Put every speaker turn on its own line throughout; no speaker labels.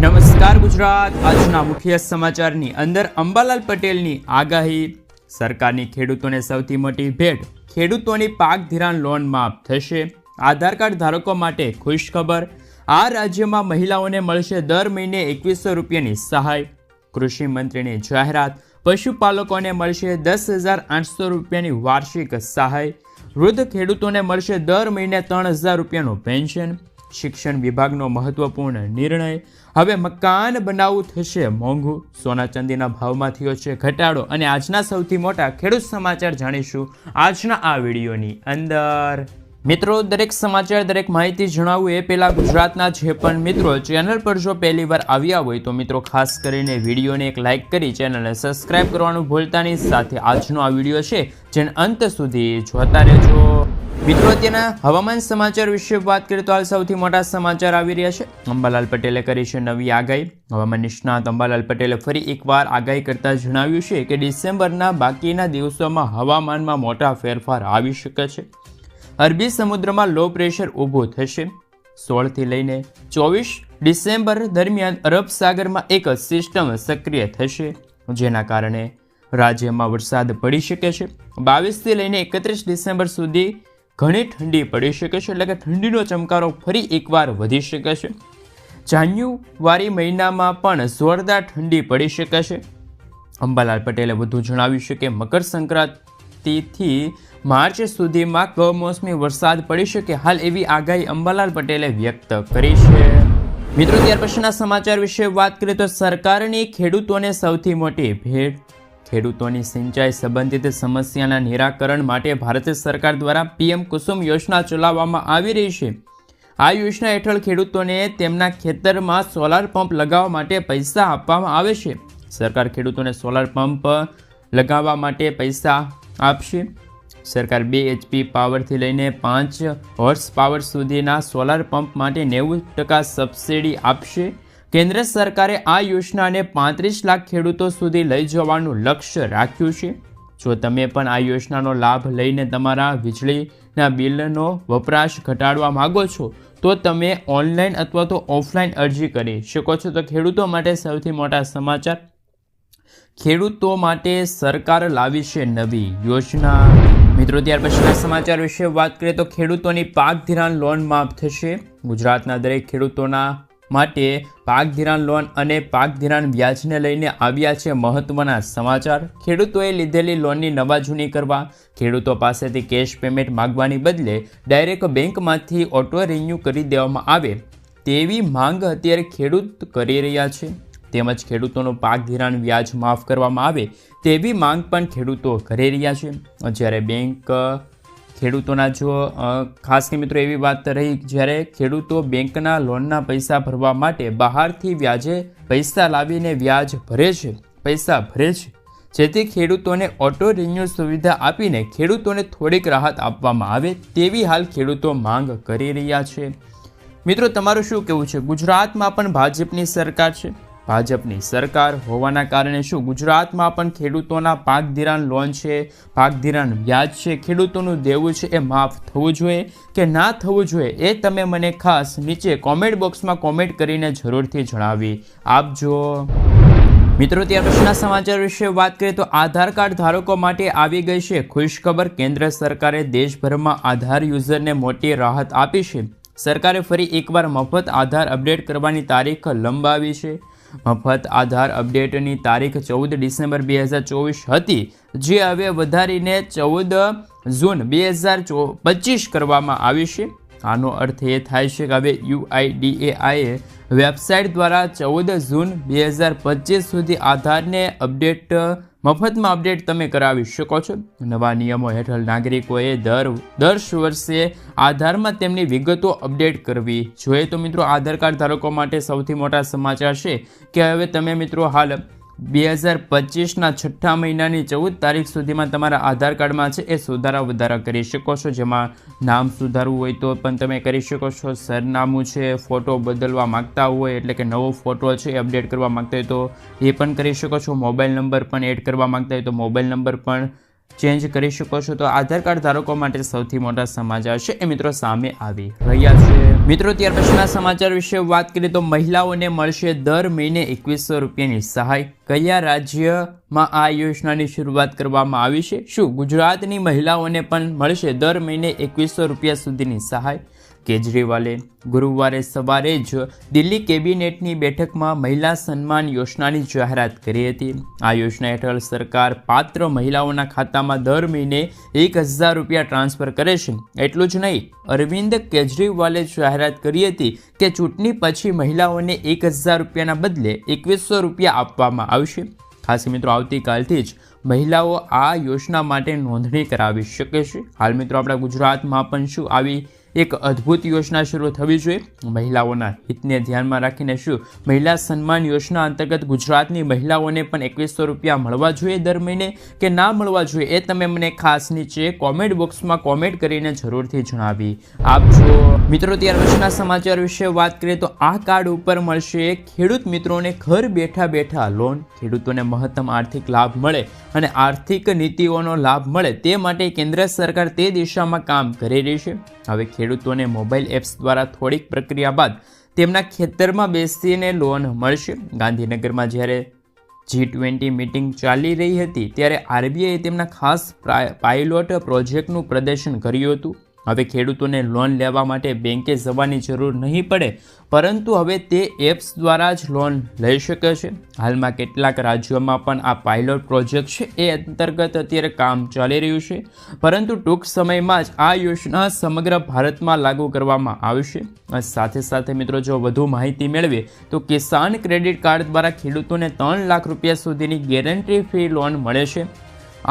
નમસ્કાર ગુજરાત। આજના મુખ્ય સમાચારની અંદર અંબાલાલ પટેલની આગાહી, સરકારની ખેડૂતોને સૌથી મોટી ભેટ, ખેડૂતોની પાક ધિરાણ લોન માફ થશે, આધાર કાર્ડ ધારકો માટે ખુશખબર, આ રાજ્યમાં મહિલાઓને મળશે દર મહિને 2100 રૂપિયાની સહાય, કૃષિ મંત્રીની જાહેરાત, પશુપાલકોને મળશે 10,800 રૂપિયાની વાર્ષિક સહાય, વૃદ્ધ ખેડૂતોને મળશે દર મહિને 3000 રૂપિયાનું પેન્શન, શિક્ષણ વિભાગનો મહત્વપૂર્ણ નિર્ણય, હવે મકાન બનાવવું થશે મોંઘું, સોના ચાંદીના ભાવમાં થયો છે ઘટાડો અને આજના સૌથી મોટા ખેડૂત સમાચાર જાણીશું આજના આ વિડીયોની અંદર। મિત્રો, દરેક સમાચાર, દરેક માહિતી જણાવું એ પહેલાં ગુજરાતના જે પણ મિત્રો ચેનલ પર જો પહેલી વાર આવ્યા હોય તો મિત્રો ખાસ કરીને વિડીયોને એક લાઇક કરી ચેનલને સબસ્ક્રાઇબ કરવાનું ભૂલતા નહીં, સાથે આજનો આ વિડીયો છે જેને અંત સુધી જોતા રહેજો। મિત્રો, અત્યારના હવામાન સમાચાર વિશે વાત કરીએ તો હાલ સૌથી મોટા સમાચાર આવી રહ્યા છે। અંબાલાલ પટેલે કરી છે નવી આગાહી। હવામાન નિષ્ણાત અંબાલાલ પટેલે ફરી એકવાર આગાહી કરતા જણાવ્યું છે કે ડિસેમ્બરના બાકીના દિવસોમાં હવામાનમાં મોટા ફેરફાર આવી શકે છે। અરબી સમુદ્રમાં લો પ્રેશર ઊભું થશે। 16 થી લઈને 24 ડિસેમ્બર દરમિયાન અરબ સાગરમાં એક સિસ્ટમ સક્રિય થશે, જેના કારણે રાજ્યમાં વરસાદ પડી શકે છે। 22 થી લઈને 31 ડિસેમ્બર સુધી ઘણી ઠંડી પડી શકે છે, એટલે કે ઠંડીનો ચમકારો ફરી એકવાર વધી શકે છે। જાન્યુઆરી મહિનામાં પણ જોરદાર ઠંડી પડી શકે છે। અંબાલાલ પટેલે વધુ જણાવ્યું છે કે મકર સંક્રાંતિથી માર્ચ સુધીમાં કમોસમી વરસાદ પડી શકે, હાલ એવી આગાહી અંબાલાલ પટેલે વ્યક્ત કરી છે। મિત્રો, ત્યાર પછીના સમાચાર વિશે વાત કરીએ તો સરકારની ખેડૂતોને સૌથી મોટી ભેટ, ખેડૂતોની સિંચાઈ સંબંધિત સમસ્યાના નિરાકરણ માટે ભારત સરકાર દ્વારા પીએમ કુસુમ યોજના ચલાવવામાં આવી રહી છે। આ યોજના હેઠળ ખેડૂતોને તેમના ખેતરમાં સોલાર પંપ લગાવવા માટે પૈસા આપવામાં આવે છે। સરકાર ખેડૂતોને સોલાર પંપ લગાવવા માટે પૈસા આપશે। સરકાર 2 HP પાવરથી લઈને 5 હોર્સ પાવર સુધીના સોલાર પંપ માટે 90% સબસિડી આપશે। કેન્દ્ર સરકારે આ યોજનાને 35 લાખ ખેડૂતો સુધી લઈ જવાનું લક્ષ્ય રાખ્યું છે। જો તમે પણ આ યોજનાનો લાભ લઈને તમારા વીજળીના બિલનો વપરાશ ઘટાડવા માંગો છો તો તમે ઓનલાઈન અથવા તો ઓફલાઈન અરજી કરી શકો છો। તો ખેડૂતો માટે સૌથી મોટા સમાચાર, ખેડૂતો માટે સરકાર લાવી છે નવી યોજના। મિત્રો, ત્યાર પછીના સમાચાર વિશે વાત કરીએ તો ખેડૂતોની પાક ધિરાણ લોન માફ થશે। ગુજરાતના દરેક ખેડૂતોના માટે પાક ધિરાણ લોન અને પાક ધિરાણ વ્યાજને લઈને આવ્યા છે મહત્વના સમાચાર। ખેડૂતોએ લીધેલી લોનની નવાજૂની કરવા, ખેડૂતો પાસેથી કેશ પેમેન્ટ માંગવાની બદલે ડાયરેક્ટ બેંકમાંથી ઓટો રિન્યૂ કરી દેવામાં આવે તેવી માંગ અત્યારે ખેડૂત કરી રહ્યા છે, તેમજ ખેડૂતોનું પાક ધિરાણ વ્યાજ માફ કરવામાં આવે તેવી માંગ પણ ખેડૂતો કરી રહ્યા છે। જ્યારે બેંક ખેડૂતોના જો ખાસ કે મિત્રો એવી વાત રહી, જ્યારે ખેડૂતો બેંકના લોનના પૈસા ભરવા માટે બહારથી વ્યાજે પૈસા લાવીને વ્યાજ પૈસા ભરે છે, જેથી ખેડૂતોને ઓટો રિન્યૂ સુવિધા આપીને ખેડૂતોને થોડીક રાહત આપવામાં આવે તેવી હાલ ખેડૂતો માંગ કરી રહ્યા છે। મિત્રો, તમારું શું કહેવું છે? ગુજરાતમાં પણ ભાજપની સરકાર છે। ભાજપની સરકાર હોવાના કારણે શું ગુજરાતમાં પણ ખેડૂતોના પાક ધિરાણ લોન છે, પાક ધિરાણ વ્યાજ છે, ખેડૂતોનું દેવું છે એ માફ થવું જોઈએ કે ના થવું જોઈએ એ તમે મને ખાસ નીચે કોમેન્ટ બોક્સમાં કોમેન્ટ કરીને જરૂરથી જણાવી આપજો। મિત્રો, ત્યાર પછીના સમાચાર વિશે વાત કરીએ તો આધાર કાર્ડ ધારકો માટે આવી ગઈ છે ખુશખબર। કેન્દ્ર સરકારે દેશભરમાં આધાર યુઝરને મોટી રાહત આપી છે। સરકારે ફરી એકવાર મફત આધાર અપડેટ કરવાની તારીખ લંબાવી છે। મફત આધાર અપડેટની તારીખ 14 ડિસેમ્બર 2024 હતી, જે હવે વધારીને 14 જૂન 2025 કરવામાં આવી છે। આનો અર્થ એ થાય છે કે હવે UIDAI વેબસાઇટ દ્વારા 14 જૂન 2025 સુધી આધારને મફતમાં અપડેટ તમે કરાવી શકો છો। નવા નિયમો હેઠળ નાગરિકોએ દર વર્ષે આધારમાં તેમની વિગતો અપડેટ કરવી જોઈએ। તો મિત્રો, આધાર કાર્ડ ધારકો માટે સૌથી મોટા સમાચાર છે કે હવે તમે મિત્રો હાલ 2025ના 6ઠા મહિનાની 14 તારીખ સુધીમાં તમારા આધાર કાર્ડમાં છે એ સુધારા વધારા કરી શકો છો। જેમાં નામ સુધારવું હોય તો પણ તમે કરી શકો છો, સરનામું છે, ફોટો બદલવા માગતા હોય એટલે કે નવો ફોટો છે એ અપડેટ કરવા માગતા હોય તો એ પણ કરી શકો છો, મોબાઈલ નંબર પણ એડ કરવા માગતા હોય તો મોબાઈલ નંબર પણ ચેન્જ કરી શકો છો। તો આધાર કાર્ડ ધારકો માટે સૌથી મોટા સમાચાર છે એ મિત્રો સામે આવી રહ્યા છે। મિત્રો ત્યાર પછીના સમાચાર વિશે વાત કરીએ તો મહિલાઓને મળશે દર મહિને 2100 રૂપિયાની સહાય. કયા રાજ્યમાં આ યોજનાની શરૂઆત કરવામાં આવી છે? શું ગુજરાતની મહિલાઓને પણ મળશે દર મહિને 2100 રૂપિયા સુધીની સહાય? કેજરીવાલે ગુરુવારે સવારે જ દિલ્હી કેબિનેટની બેઠકમાં મહિલા સન્માન યોજનાની જાહેરાત કરી હતી. આ યોજના હેઠળ સરકાર પાત્ર મહિલાઓના ખાતામાં દર મહિને 1000 રૂપિયા ટ્રાન્સફર કરે છે. એટલું જ નહીં, અરવિંદ કેજરીવાલે જાહેરાત કરી હતી કે ચૂંટણી પછી મહિલાઓને 1000 રૂપિયાના બદલે 2100 રૂપિયા આપવામાં આવશે. ખાસ મિત્રો આવતીકાલથી જ મહિલાઓ આ યોજના માટે નોંધણી કરાવી શકે છે. હાલ મિત્રો આપણા ગુજરાતમાં પણ શું આવી એક અદ્ભુત યોજના શરૂ થવી જોઈએ? મહિલાઓના હિતને ધ્યાનમાં રાખીને શું મહિલા સન્માન યોજના અંતર્ગત ગુજરાતની મહિલાઓને પણ 2100 રૂપિયા મળવા જોઈએ દર મહિને કે ના મળવા જોઈએ? એ તમે મને ખાસ નીચે કોમેન્ટ બોક્સમાં કોમેન્ટ કરીને જરૂરથી જણાવી આપજો. મિત્રો ત્યાર પછીના સમાચાર વિશે વાત કરીએ તો આ કાર્ડ ઉપર મળશે ખેડૂત મિત્રોને ઘર બેઠા બેઠા લોન. ખેડૂતોને મહત્તમ આર્થિક લાભ મળે અને આર્થિક નીતિઓનો લાભ મળે તે માટે કેન્દ્ર સરકાર તે દિશામાં કામ કરી રહી છે. હવે ખેડૂતોને મોબાઈલ એપ્સ દ્વારા થોડીક પ્રક્રિયા બાદ તેમના ખેતરમાં બેસીને લોન મળશે. ગાંધીનગરમાં જ્યારે G20 મીટિંગ ચાલી રહી હતી ત્યારે આરબીઆઈએ તેમના ખાસ પાયલોટ પ્રોજેક્ટનું પ્રદર્શન કર્યું હતું. હવે ખેડૂતોને લોન લેવા માટે બેંકે જવાની જરૂર નહીં પડે, પરંતુ હવે તે એપ્સ દ્વારા જ લોન લઈ શકે છે. હાલમાં કેટલાક રાજ્યોમાં પણ આ પાયલોટ પ્રોજેક્ટ છે એ અંતર્ગત અત્યારે કામ ચાલી રહ્યું છે, પરંતુ ટૂંક સમયમાં જ આ યોજના સમગ્ર ભારતમાં લાગુ કરવામાં આવશે. સાથે સાથે મિત્રો જો વધુ માહિતી મેળવીએ તો કિસાન ક્રેડિટ કાર્ડ દ્વારા ખેડૂતોને 3 લાખ રૂપિયા સુધીની ગેરંટી ફ્રી લોન મળે છે.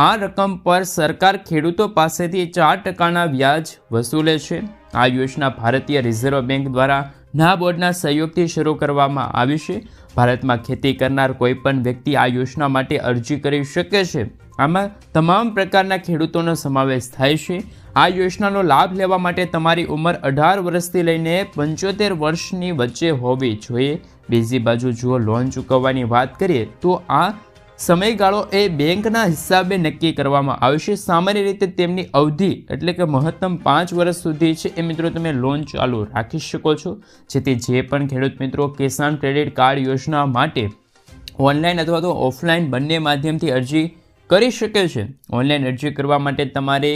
આ રકમ પર સરકાર ખેડૂતો પાસેથી 4% વ્યાજ વસૂલે છે. આ યોજના ભારતીય રિઝર્વ બેંક દ્વારા નાબાર્ડના સહયોગથી શરૂ કરવામાં આવી છે. ભારતમાં ખેતી કરનાર કોઈપણ વ્યક્તિ આ યોજના માટે અરજી કરી શકે છે. આમાં તમામ પ્રકારના ખેડૂતોનો સમાવેશ થાય છે. આ યોજનાનો લાભ લેવા માટે તમારી ઉંમર 18 વર્ષથી લઈને 75 વર્ષની વચ્ચે હોવી જોઈએ. બીજી બાજુ જો લોન ચૂકવવાની વાત કરીએ તો આ સમયગાળો એ બેંકના હિસાબે નક્કી કરવામાં આવશે. સામાન્ય રીતે તેમની અવધિ એટલે કે મહત્તમ 5 વર્ષ સુધી છે એ મિત્રો તમે લોન ચાલુ રાખી શકો છો. જેથી જે પણ ખેડૂત મિત્રો કિસાન ક્રેડિટ કાર્ડ યોજના માટે ઓનલાઈન અથવા તો ઓફલાઈન બંને માધ્યમથી અરજી કરી શકે છે. ઓનલાઈન અરજી કરવા માટે તમારે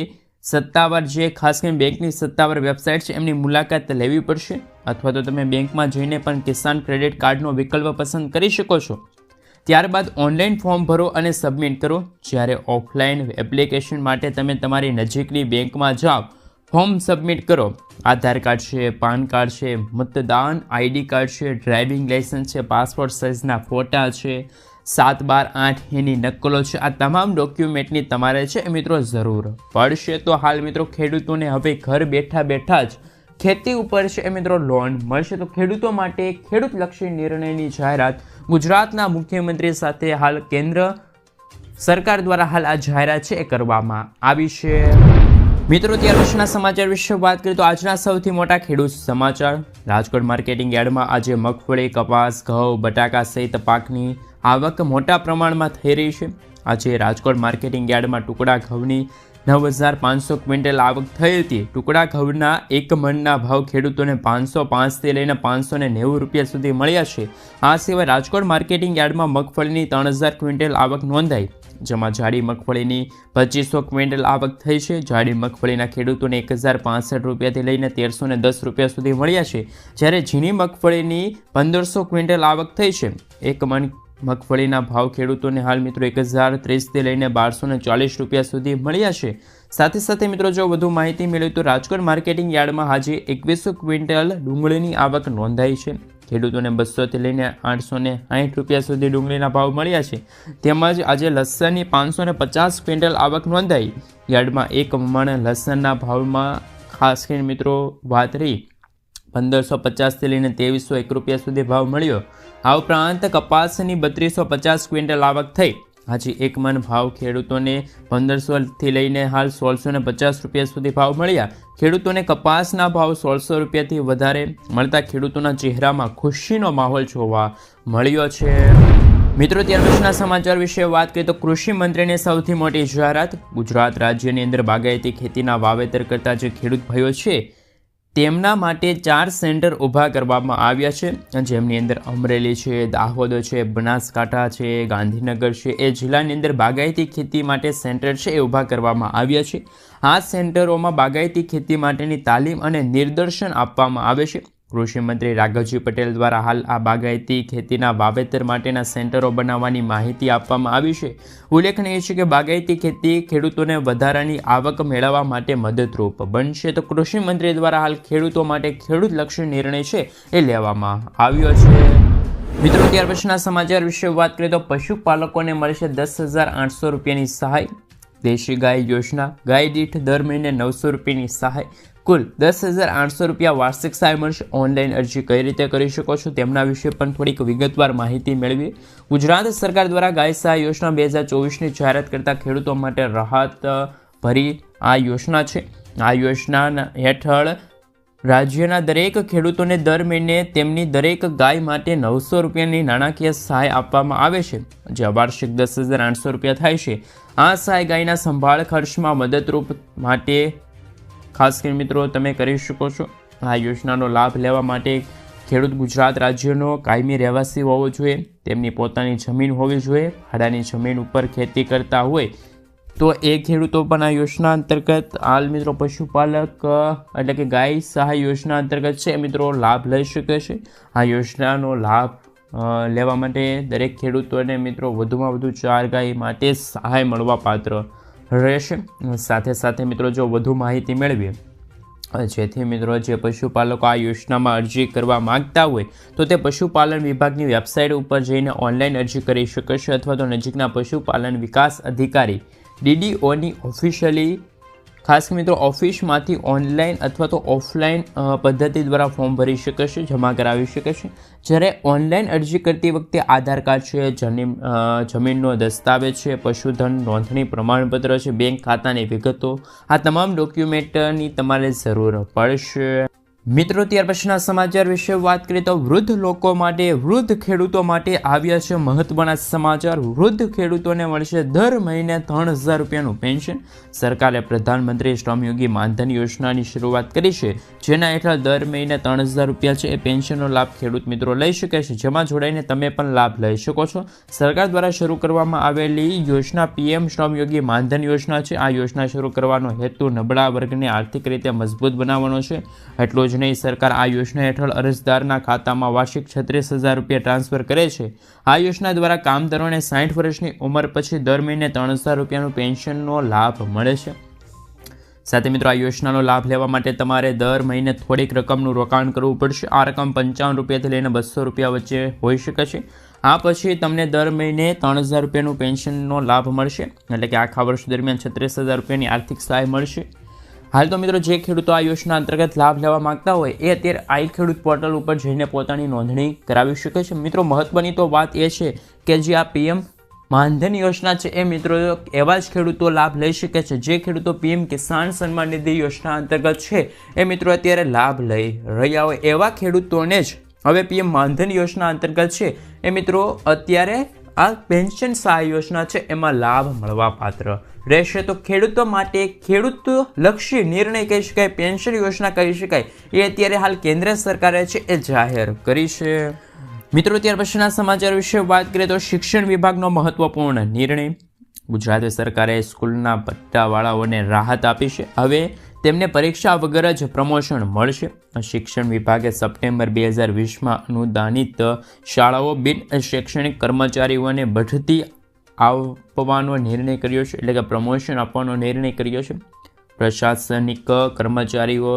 સત્તાવાર જે ખાસ કરીને બેંકની સત્તાવાર વેબસાઇટ છે એમની મુલાકાત લેવી પડશે, અથવા તો તમે બેંકમાં જઈને પણ કિસાન ક્રેડિટ કાર્ડનો વિકલ્પ પસંદ કરી શકો છો. ત્યારબાદ ઓનલાઈન ફોર્મ ભરો અને સબમિટ કરો. જ્યારે ઓફલાઈન એપ્લિકેશન માટે તમે તમારી નજીકની બેંકમાં જાઓ, ફોર્મ સબમિટ કરો. આધાર કાર્ડ છે, પાન કાર્ડ છે, મતદાન આઈડી કાર્ડ છે, ડ્રાઇવિંગ લાઇસન્સ છે, પાસપોર્ટ સાઇઝના ફોટા છે, 7, 12, 8 એની નકલો છે. આ તમામ ડોક્યુમેન્ટની તમારે છે મિત્રો જરૂર પડશે. તો હાલ મિત્રો ખેડૂતોને હવે ઘર બેઠા બેઠા જ ખેતી ઉપર છે એ મિત્રો લોન મળશે. તો ખેડૂતો માટે ખેડૂતલક્ષી નિર્ણયની જાહેરાત ગુજરાતના મુખ્યમંત્રી સાથે હાલ કેન્દ્ર સરકાર દ્વારા હાલ આ જાહેરાત છે એ કરવામાં આવી છે. મિત્રો ત્યાર પછીના સમાચાર વિશે વાત કરીએ તો આજના સૌથી મોટા ખેડૂત સમાચાર. રાજકોટ માર્કેટિંગ યાર્ડમાં આજે મગફળી, કપાસ, ઘઉં, બટાકા સહિત પાકની આવક મોટા પ્રમાણમાં થઈ રહી છે. આજે રાજકોટ માર્કેટિંગ યાર્ડમાં ટુકડા ઘઉંની 9500 ક્વિન્ટલ આવક થઈ હતી. ટુકડા ઘઉંના એક મણના ભાવ ખેડૂતોને 505થી લઈને 590 રૂપિયા સુધી મળ્યા છે. આ સિવાય રાજકોટ માર્કેટિંગ યાર્ડમાં મગફળીની 3000 ક્વિન્ટલ આવક નોંધાઈ, જેમાં જાડી મગફળીની 2500 ક્વિન્ટલ આવક થઈ છે. જાડી મગફળીના ખેડૂતોને 1065 રૂપિયાથી લઈને 1310 રૂપિયા સુધી મળ્યા છે, જ્યારે ઝીણી મગફળીની 1500 ક્વિન્ટલ આવક થઈ છે. એક મણ મગફળીના ભાવ ખેડૂતોને હાલ મિત્રો 1030થી લઈને 1240 રૂપિયા સુધી મળ્યા છે. સાથે સાથે મિત્રો જો વધુ માહિતી મેળવી તો રાજકોટ માર્કેટિંગ યાર્ડમાં આજે 2100 ક્વિન્ટલ ડુંગળીની આવક નોંધાઈ છે. ખેડૂતોને 200થી લઈને 860 રૂપિયા સુધી ડુંગળીના ભાવ મળ્યા છે. તેમજ આજે લસણની 550 ક્વિન્ટલ આવક નોંધાઈ. યાર્ડમાં એક મણ લસણના ભાવમાં ખાસ કરીને મિત્રો વાત રહી 1550થી લઈને 2301 રૂપિયા સુધી ભાવ મળ્યો. આ ઉપરાંત કપાસની 3250 ક્વિન્ટલ આવક થઈ. આજે એક મણ ભાવ ખેડૂતોને 1500થી લઈને હાલ 1650 રૂપિયા સુધી ભાવ મળ્યા. ખેડૂતોને કપાસના ભાવ 1600 રૂપિયાથી વધારે મળતા ખેડૂતોના ચહેરામાં ખુશીનો માહોલ જોવા મળ્યો છે. મિત્રો ત્યાર પછીના સમાચાર વિશે વાત કરીએ તો કૃષિ મંત્રીની સૌથી મોટી જાહેરાત. ગુજરાત રાજ્યની અંદર બાગાયતી ખેતીના વાવેતર કરતા જે ખેડૂત ભાઈઓ છે તેમના માટે 4 સેન્ટર ઊભા કરવામાં આવ્યા છે, જેમની અંદર અમરેલી છે, દાહોદ છે, બનાસકાંઠા છે, ગાંધીનગર છે. એ જિલ્લાની અંદર બાગાયતી ખેતી માટે સેન્ટર છે એ ઊભા કરવામાં આવ્યા છે. આ સેન્ટરોમાં બાગાયતી ખેતી માટેની તાલીમ અને નિદર્શન આપવામાં આવે છે. કૃષિ મંત્રી રાઘવજી પટેલ દ્વારા હાલ આ બાગાયતી ખેતીના વાવેતર માટેના સેન્ટરો બનાવવાની માહિતી આપવામાં આવી છે. ઉલ્લેખનીય છે કે બાગાયતી ખેતી ખેડૂતોને વધારાની આવક મેળવવા માટે મદદરૂપ બનશે. તો કૃષિ મંત્રી દ્વારા હાલ ખેડૂતો માટે ખેડૂતલક્ષી નિર્ણય છે એ લેવામાં આવ્યો છે. મિત્રો, ત્યાર પછીના સમાચાર વિશે વાત કરીએ તો પશુપાલકોને મળશે 10,800 રૂપિયાની સહાય. દેશી ગાય યોજના, ગાય દીઠ દર મહિને 900 રૂપિયાની સહાય, કુલ 10,800 રૂપિયા વાર્ષિક સહાય મળશે. ઓનલાઈન અરજી કઈ રીતે કરી શકો છો તેમના વિશે પણ થોડીક વિગતવાર માહિતી મેળવીએ. ગુજરાત સરકાર દ્વારા ગાય સહાય યોજના 2024ની જાહેરાત કરતા ખેડૂતો માટે રાહત ભરી આ યોજના છે. આ યોજના હેઠળ રાજ્યના દરેક ખેડૂતોને દર મહિને તેમની દરેક ગાય માટે 900 રૂપિયાની નાણાકીય સહાય આપવામાં આવે છે, જે વાર્ષિક 10,800 રૂપિયા થાય છે. આ સહાય ગાયના સંભાળ ખર્ચમાં મદદરૂપ માટે ખાસ કરીને મિત્રો તમે કરી શકો છો. આ યોજનાનો લાભ લેવા માટે ખેડૂત ગુજરાત રાજ્યનો કાયમી રહેવાસી હોવો જોઈએ, તેમની પોતાની જમીન હોવી જોઈએ. ભાડાની જમીન ઉપર ખેતી કરતા હોય તો એ ખેડૂતો પણ આ યોજના અંતર્ગત હાલ મિત્રો પશુપાલક એટલે કે ગાય સહાય યોજના અંતર્ગત છે મિત્રો લાભ લઈ શકે છે. આ યોજનાનો લાભ લેવા માટે દરેક ખેડૂતોને મિત્રો વધુમાં વધુ 4 ગાય માટે સહાય મળવા પાત્ર રહેશે. સાથે સાથે મિત્રો જો વધુ માહિતી મેળવીએ જેથી મિત્રો જે પશુપાલકો આ યોજનામાં અરજી કરવા માગતા હોય તો તે પશુપાલન વિભાગની વેબસાઇટ ઉપર જઈને ઓનલાઈન અરજી કરી શકે છે, અથવા તો નજીકના પશુપાલન વિકાસ અધિકારી DDOની ઓફિશિયલી ખાસ મિત્રો ઓફિસમાંથી ઓનલાઈન અથવા તો ઓફલાઈન પદ્ધતિ દ્વારા ફોર્મ ભરી શકે છે, જમા કરાવી શકે છે. જ્યારે ઓનલાઈન અરજી કરતી વખતે આધાર કાર્ડ છે, જમીનનો દસ્તાવેજ છે, પશુધન નોંધણી પ્રમાણપત્ર છે, બેંક ખાતાની વિગતો, આ તમામ ડોક્યુમેન્ટની તમારે જરૂર પડશે. મિત્રો, ત્યાર પછીના સમાચાર વિશે વાત કરીએ તો વૃદ્ધ લોકો માટે, વૃદ્ધ ખેડૂતો માટે આવ્યા છે મહત્વના સમાચાર. વૃદ્ધ ખેડૂતોને મળશે દર મહિને 3,000 રૂપિયાનું પેન્શન. સરકારે પ્રધાનમંત્રી શ્રમયોગી માનધન યોજનાની શરૂઆત કરી છે, જેના હેઠળ દર મહિને 3,000 રૂપિયા છે એ પેન્શનનો લાભ ખેડૂત મિત્રો લઈ શકે છે, જેમાં જોડાઈને તમે પણ લાભ લઈ શકો છો. સરકાર દ્વારા શરૂ કરવામાં આવેલી યોજના PM શ્રમયોગી માનધન યોજના છે. આ યોજના શરૂ કરવાનો હેતુ નબળા વર્ગને આર્થિક રીતે મજબૂત બનાવવાનો છે. એટલું જ નહીં, સરકાર આ યોજના હેઠળ અરજદારના ખાતામાં વાર્ષિક 36,000 રૂપિયા ટ્રાન્સફર કરે છે. આ યોજના દ્વારા કામદારોને 60 વર્ષની ઉંમર પછી દર મહિને 3,000 રૂપિયાનું પેન્શનનો લાભ મળે છે. સાથે મિત્રો આ યોજનાનો લાભ લેવા માટે તમારે દર મહિને થોડીક રકમનું રોકાણ કરવું પડશે. આ રકમ 55 રૂપિયાથી લઈને 200 રૂપિયા વચ્ચે હોઈ શકે છે. આ પછી તમને દર મહિને 3,000 રૂપિયાનું પેન્શનનો લાભ મળશે, એટલે કે આખા વર્ષ દરમિયાન 36,000 રૂપિયાની આર્થિક સહાય મળશે. હાલ તો મિત્રો જે ખેડૂતો આ યોજના અંતર્ગત લાભ લેવા માંગતા હોય એ અત્યારે આઈ ખેડૂત પોર્ટલ ઉપર જઈને પોતાની નોંધણી કરાવી શકે છે. મિત્રો મહત્વની તો વાત એ છે કે જે આ PM માનધન યોજના છે એ મિત્રો એવા જ ખેડૂતો લાભ લઈ શકે છે જે ખેડૂતો PM કિસાન સન્માન નિધિ યોજના અંતર્ગત છે એ મિત્રો અત્યારે લાભ લઈ રહ્યા હોય એવા ખેડૂતોને જ હવે PM માનધન યોજના અંતર્ગત છે એ મિત્રો અત્યારે આ પેન્શન સહાય યોજના છે એમાં લાભ મળવા પાત્ર રહેશે. તો ખેડૂતો માટે ખેડૂત લક્ષી નિર્ણય કહી શકાય, પેન્શન યોજના કહી શકાય, એ અત્યારે હાલ કેન્દ્ર સરકારે છે એ જાહેર કરી છે. મિત્રો ત્યાર પછીના સમાચાર વિશે વાત કરીએ તો શિક્ષણ વિભાગનો મહત્વપૂર્ણ નિર્ણય. ગુજરાત સરકારે સ્કૂલના પટ્ટાવાળાઓને રાહત આપી છે. હવે તેમને પરીક્ષા વગર જ પ્રમોશન મળશે. શિક્ષણ વિભાગે સપ્ટેમ્બર 2020માં અનુદાનિત શાળાઓ બિન શૈક્ષણિક કર્મચારીઓને બઢતી આપવાનો નિર્ણય કર્યો છે, એટલે કે પ્રમોશન આપવાનો નિર્ણય કર્યો છે. પ્રશાસનિક કર્મચારીઓ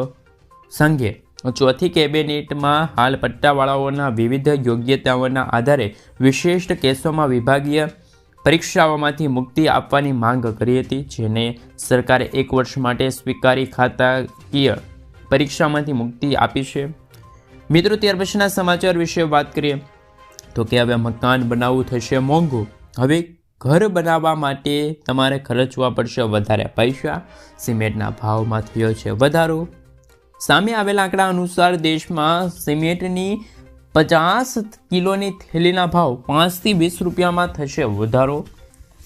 સંઘે ચોથી કેબિનેટમાં હાલ પટ્ટાવાળાઓના વિવિધ યોગ્યતાઓના આધારે વિશિષ્ટ કેસોમાં વિભાગીય પરીક્ષાઓમાંથી મુક્તિ આપવાની માંગ કરી હતી, જેને સરકારે 1 વર્ષ માટે સ્વીકારી ખાતાકીય પરીક્ષામાંથી મુક્તિ આપી છે. મિત્રો ત્યાર પછીના સમાચાર વિશે વાત કરીએ તો કે હવે મકાન બનાવવું થશે મોંઘું. હવે ઘર બનાવવા માટે તમારે ખર્ચવા પડશે વધારે પૈસા. સિમેન્ટના ભાવમાં થયો છે વધારો. સામે આવેલા આંકડા અનુસાર દેશમાં સિમેન્ટની 50 કિલોની થેલીના ભાવ 5 થી 20 રૂપિયામાં થશે વધારો.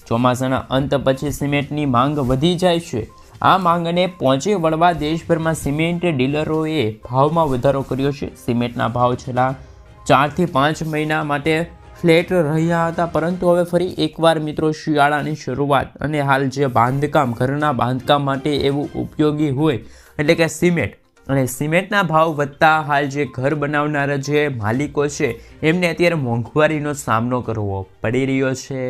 ચોમાસાના અંત પછી સિમેન્ટની માંગ વધી જાય છે. આ માંગને પહોંચી વળવા દેશભરમાં સિમેન્ટ ડીલરોએ ભાવમાં વધારો કર્યો છે. સિમેન્ટના ભાવ છેલ્લા 4 થી 5 મહિના માટે ફ્લેટ રહ્યા હતા, પરંતુ હવે ફરી એકવાર મિત્રો શિયાળાની શરૂઆત અને હાલ જે બાંધકામ, ઘરના બાંધકામ માટે એવું ઉપયોગી હોય એટલે કે સિમેન્ટ, અને સિમેન્ટના ભાવ વધતા હાલ જે ઘર બનાવનારા જે માલિકો છે એમને અત્યારે મોંઘવારીનો સામનો કરવો પડી રહ્યો છે.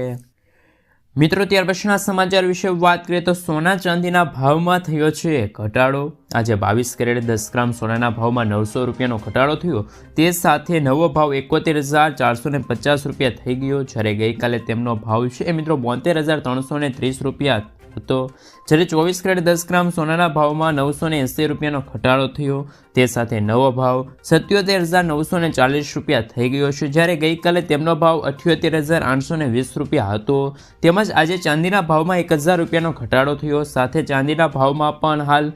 મિત્રો ત્યાર પછીના સમાચાર વિશે વાત કરીએ તો સોના ચાંદીના ભાવમાં થયો છે ઘટાડો. આજે 22 કેરેટ 10 ગ્રામ સોનાના ભાવમાં 900 રૂપિયાનો ઘટાડો થયો. તે સાથે નવો ભાવ 71,450 રૂપિયા થઈ ગયો, જ્યારે ગઈકાલે તેમનો ભાવ છે એ મિત્રો 72,330 રૂપિયા હતો. જ્યારે 24 કેરેટ 10 ગ્રામ સોનાના ભાવમાં 980 રૂપિયાનો ઘટાડો થયો. તે સાથે નવો ભાવ 77,940 રૂપિયા થઈ ગયો છે, જ્યારે ગઈકાલે તેમનો ભાવ 78,820 રૂપિયા હતો. તેમજ આજે ચાંદીના ભાવમાં 1,000 રૂપિયાનો ઘટાડો થયો. સાથે ચાંદીના ભાવમાં પણ હાલ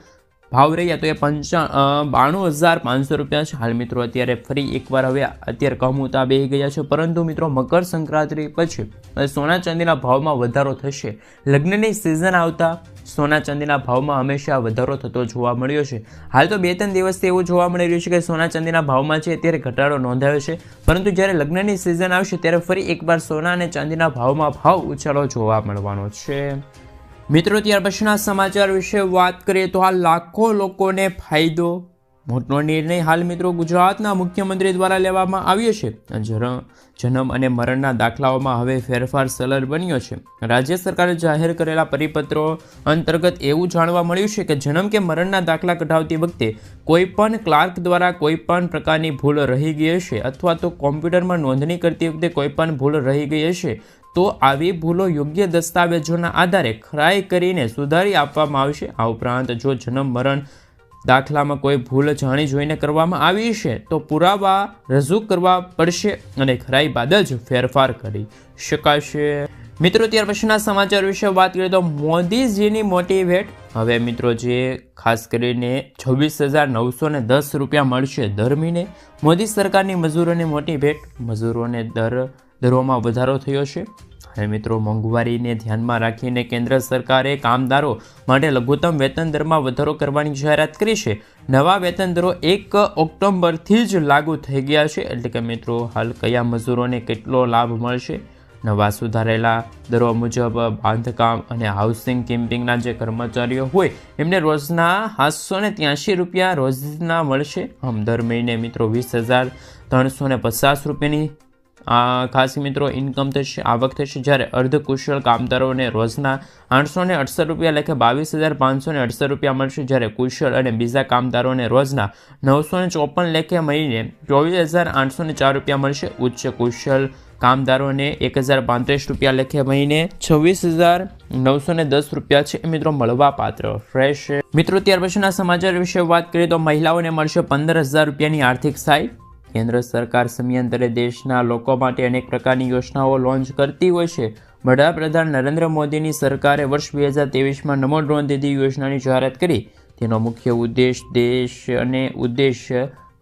ભાવ રહ્યા તો એ 92,500 રૂપિયા છે. હાલ મિત્રો અત્યારે ફરી એકવાર હવે અત્યારે કમુતા બેસી ગયા છે, પરંતુ મિત્રો મકર સંક્રાંતિ પછી સોના ચાંદીના ભાવમાં વધારો થશે. લગ્નની સિઝન આવતા સોના ચાંદીના ભાવમાં હંમેશા વધારો થતો જોવા મળ્યો છે. હાલ તો 2-3 દિવસથી એવું જોવા મળી રહ્યું છે કે સોના ચાંદીના ભાવમાં છે અત્યારે ઘટાડો નોંધાયો છે, પરંતુ જ્યારે લગ્નની સિઝન આવશે ત્યારે ફરી એકવાર સોના અને ચાંદીના ભાવમાં ભાવ ઉછાળો જોવા મળવાનો છે. મિત્રો ત્યાર પછીના સમાચાર વિશે વાત કરીએ તો હાલ લાખો લોકોને ફાયદો. મોટો નિર્ણય હાલ મિત્રો ગુજરાતના મુખ્યમંત્રી દ્વારા લેવામાં આવ્યો છે. જન્મ અને મરણના દાખલાઓમાં હવે ફેરફાર સરળ બન્યો છે. રાજ્ય સરકારે જાહેર કરેલા પરિપત્રો અંતર્ગત એવું જાણવા મળ્યું છે કે જન્મ કે મરણના દાખલા કઢાવતી વખતે કોઈ પણ ક્લાર્ક દ્વારા કોઈ પણ પ્રકારની ભૂલ રહી ગઈ હશે અથવા તો કોમ્પ્યુટરમાં નોંધણી કરતી વખતે કોઈ પણ ભૂલ રહી ગઈ હશે તો આવી ભૂલો યોગ્ય દસ્તાવેજોના આધારે ખરાઈ કરીને સુધારી આપવામાં આવશે. આ ઉપરાંત જો જન્મ મરણ દાખલામાં કોઈ ભૂલ જાણી જોઈને કરવામાં આવી છે તો પુરાવા રજૂ કરવા પડશે અને ખરાઈ બાદ જ ફેરફાર કરી શકાશે. મિત્રો ત્યાર પછીના સમાચાર વિશે વાત કરીએ તો મોદીજીની મોટી ભેટ. હવે મિત્રો જે ખાસ કરીને 26,910 રૂપિયા મળશે દર મહિને. મોદી સરકારની મજૂરોને મોટી ભેટ. મજૂરોને દરોમાં વધારો થયો છે. અને મિત્રો મોંઘવારીને ધ્યાનમાં રાખીને કેન્દ્ર સરકારે કામદારો માટે લઘુત્તમ વેતન દરમાં વધારો કરવાની જાહેરાત કરી છે. નવા વેતન દરો 1 ઓક્ટોબરથી જ લાગુ થઈ ગયા છે. એટલે કે મિત્રો હાલ કયા મજૂરોને કેટલો લાભ મળશે? નવા સુધારેલા દરો મુજબ બાંધકામ અને હાઉસિંગ કેમ્પિંગના જે કર્મચારીઓ હોય એમને રોજના 783 રૂપિયા રોજના મળશે. આમ દર મહિને મિત્રો 20,350 રૂપિયાની ખાસ મિત્રો ઇન્કમ થશે, આવક થશે. જ્યારે અર્ધકુશળ કામદારોને રોજના 868 રૂપિયા લેખે 22,568 રૂપિયા મળશે, જ્યારે કુશળ અને બીજા કામદારોને રોજના 954 લેખે મહિને 24,804 રૂપિયા મળશે. ઉચ્ચ કુશળ કામદારોને 1,035 રૂપિયા લેખે મહિને 26,910 રૂપિયા છે મિત્રો મળવા પાત્ર રહેશે. મિત્રો ત્યાર પછીના સમાચાર વિશે વાત કરીએ તો મહિલાઓને મળશે 15,000 રૂપિયાની આર્થિક સહાય. કેન્દ્ર સરકાર સમયાંતરે દેશના લોકો માટે અનેક પ્રકારની યોજનાઓ લોન્ચ કરતી હોય છે. વડાપ્રધાન નરેન્દ્ર મોદીની સરકારે વર્ષ 2023માં નમો ડ્રોન દીદી યોજનાની જાહેરાત કરી. તેનો મુખ્ય ઉદ્દેશ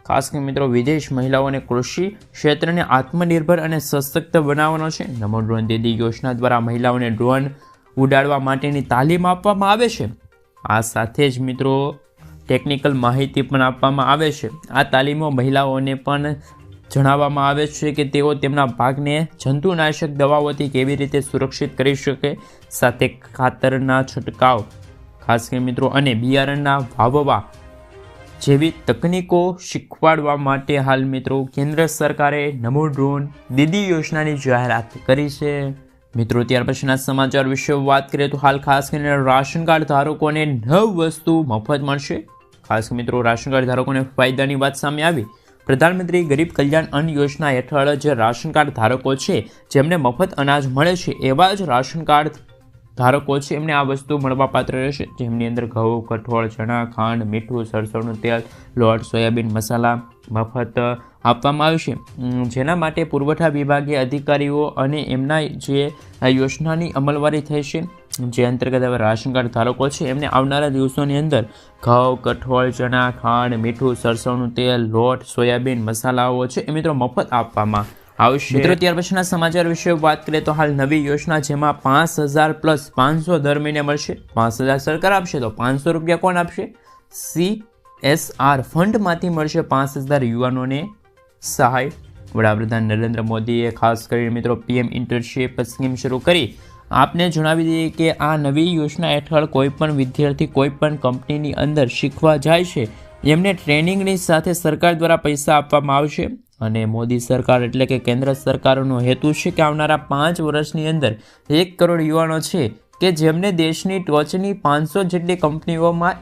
ખાસ કરીને મિત્રો વિદેશ મહિલાઓને કૃષિ ક્ષેત્રને આત્મનિર્ભર અને સશક્ત બનાવવાનો છે. નમો ડ્રોન દીદી યોજના દ્વારા મહિલાઓને ડ્રોન ઉડાડવા માટેની તાલીમ આપવામાં આવે છે. આ સાથે જ મિત્રો ટેકનિકલ માહિતી પણ આપવામાં આવે છે. આ તાલીમો મહિલાઓને પણ જણાવવામાં આવે છે કે તેઓ તેમના પાકને જંતુનાશક દવાઓથી કેવી રીતે સુરક્ષિત કરી શકે. સાથે ખાતરના છંટકાવ ખાસ કરીને મિત્રો અને બિયારણના વાવવા જેવી તકનીકો શીખવાડવા માટે હાલ મિત્રો કેન્દ્ર સરકારે નમો ડ્રોન દીદી યોજનાની જાહેરાત કરી છે. મિત્રો ત્યાર પછીના સમાચાર વિશે વાત કરીએ તો હાલ ખાસ કરીને રાશન કાર્ડ ધારકોને 9 વસ્તુ મફત મળશે. ખાસ મિત્રો રાશન કાર્ડ ધારકોને ફાયદાની વાત સામે આવી. પ્રધાનમંત્રી ગરીબ કલ્યાણ અન્ન યોજના હેઠળ જે રાશન કાર્ડ ધારકો છે જેમને મફત અનાજ મળે છે એવા જ રાશન કાર્ડ ધારકો છે એમને આ વસ્તુ મળવાપાત્ર રહેશે, જેમની અંદર ઘઉં, કઠોળ, ચણા, ખાંડ, મીઠું, સરસવનું તેલ, લોટ, સોયાબીન, મસાલા મફત આપવામાં આવશે. જેના માટે પુરવઠા વિભાગીય અધિકારીઓ અને એમના જે યોજનાની અમલવારી થઈ છે, જે અંતર્ગત હવે રાશન કાર્ડ ધારકો છે એમને આવનારા દિવસોની અંદર ઘઉં, કઠોળ, ચણા, ખાંડ, મીઠું, સરસવનું તેલ, લોટ, સોયાબીન, મસાલાઓ છે એ મિત્રો મફત આપવામાં આવશે। મિત્રો ત્યાર પછીના સમાચાર વિશે વાત કરીએ તો હાલ નવી યોજના જેમાં 5,000 પ્લસ 500 દર મહિને મળશે। 5,000 સરકાર આપશે તો 500 રૂપિયા કોણ આપશે? CSR ફંડમાંથી મળશે 5,000 યુવાનોને સહાય। વડાપ્રધાન નરેન્દ્ર મોદીએ ખાસ કરીને મિત્રો PM ઇન્ટર્નશીપ સ્કીમ શરૂ કરી। આપને જણાવી દઈએ કે આ નવી યોજના હેઠળ કોઈપણ વિદ્યાર્થી કોઈપણ કંપનીની અંદર શીખવા જાય છે એમને ટ્રેનિંગની સાથે સરકાર દ્વારા પૈસા આપવામાં આવશે। અને મોદી સરકાર એટલે કે કેન્દ્ર સરકારનો હેતુ છે કે આવનારા 5 વર્ષની અંદર 1 કરોડ યુવાનો છે કે જેમને દેશની ટોચની 500 જેટલી કંપનીઓમાં